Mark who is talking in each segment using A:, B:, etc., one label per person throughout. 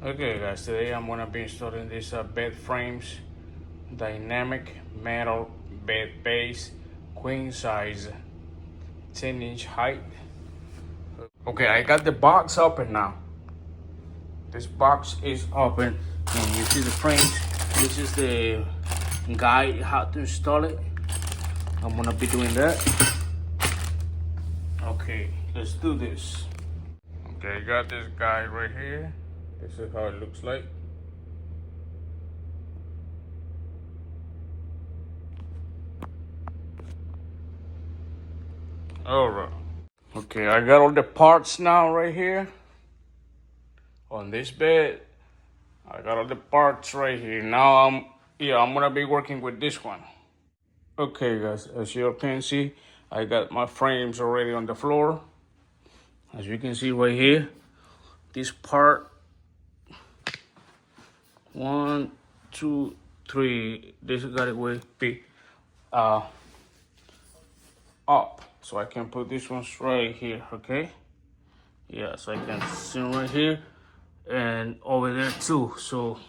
A: Okay guys, today I'm gonna be installing these bed frames, dynamic metal bed base, queen size, 10-inch height. Okay, I got the box open now. This box is open and you see the frames. This is the guide how to install it. I'm gonna be doing that. Okay, let's do this. Okay, I got this guide right here. This is how it looks like. Alright. Okay, I got all the parts now right here on this bed. I got all the parts right here. Now I'm gonna be working with this one. Okay guys, as you can see, I got my frames already on the floor. As you can see right here, this part, 1, 2, 3, this got it way big up. So I can put this one right here, okay? Yeah, so I can sit right here and over there too. So,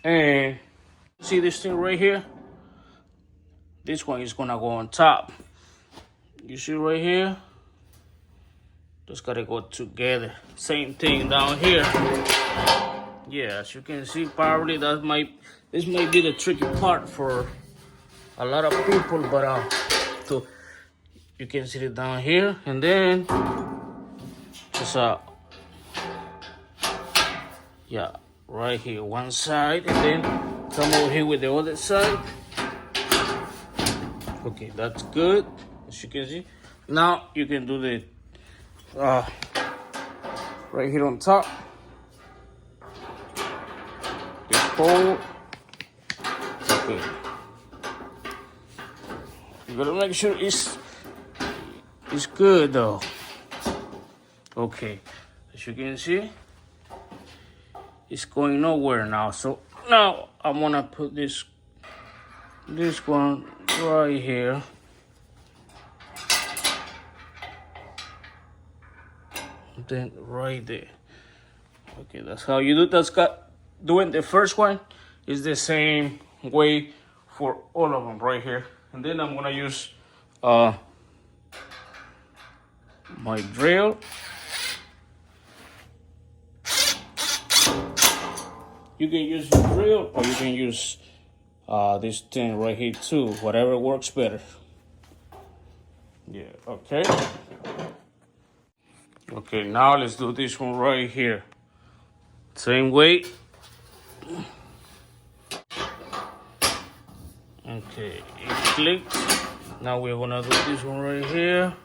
A: and see this thing right here? This one is gonna go on top. You see right here? Just gotta go together. Same thing down here. Yeah, as you can see, probably this might be the tricky part for a lot of people, but so you can see it down here, and then just yeah, right here one side, and then come over here with the other side. Okay, that's good. As you can see, now you can do the right here on top. This hole. Okay. You gotta make sure it's good though. Okay, as you can see, it's going nowhere now. So now I'm gonna put this one right here. Then right there. Okay, that's how you do it. Doing the first one is the same way for all of them right here. And then I'm gonna use my drill. You can use your drill or you can use this thing right here too, whatever works better. Yeah, okay. Okay, now let's do this one right here. Same way. Okay, it clicked. Now we're gonna do this one right here.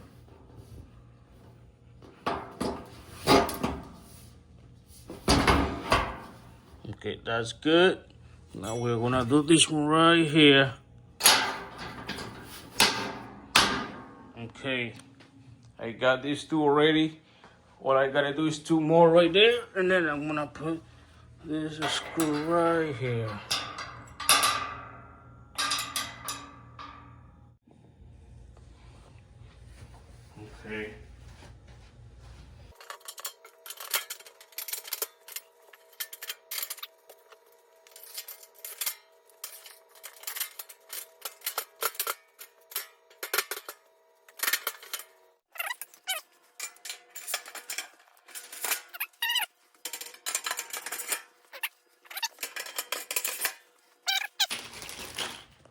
A: Okay, that's good. Now we're gonna do this one right here. Okay, I got these two already. All I gotta do is 2 more right there, and then I'm gonna put this screw right here. Okay.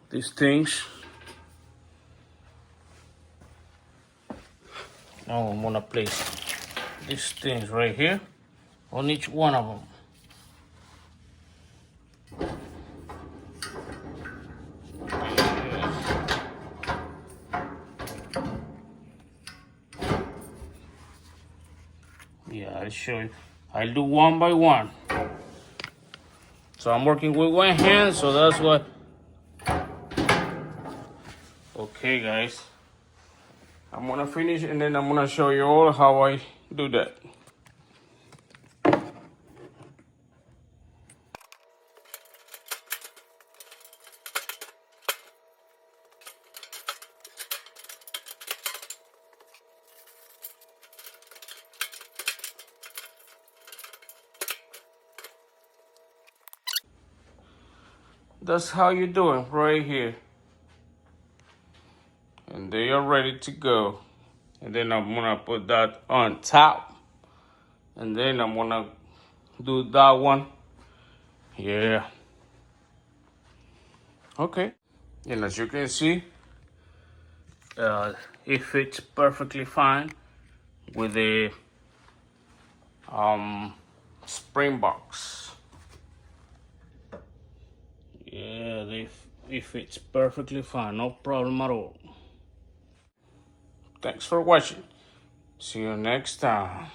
A: These things. Now I'm gonna place these things right here on each one of them. Yeah, I'll show you. I'll do one by one. So I'm working with one hand, so that's what. Okay, guys. I'm gonna finish and then I'm gonna show you all how I do that. That's how you do it right here. And they are ready to go. And then I'm gonna put that on top. And then I'm gonna do that one. Yeah. Okay. And as you can see, it fits perfectly fine with the spring box. Yeah, it fits perfectly fine, no problem at all. Thanks for watching. See you next time.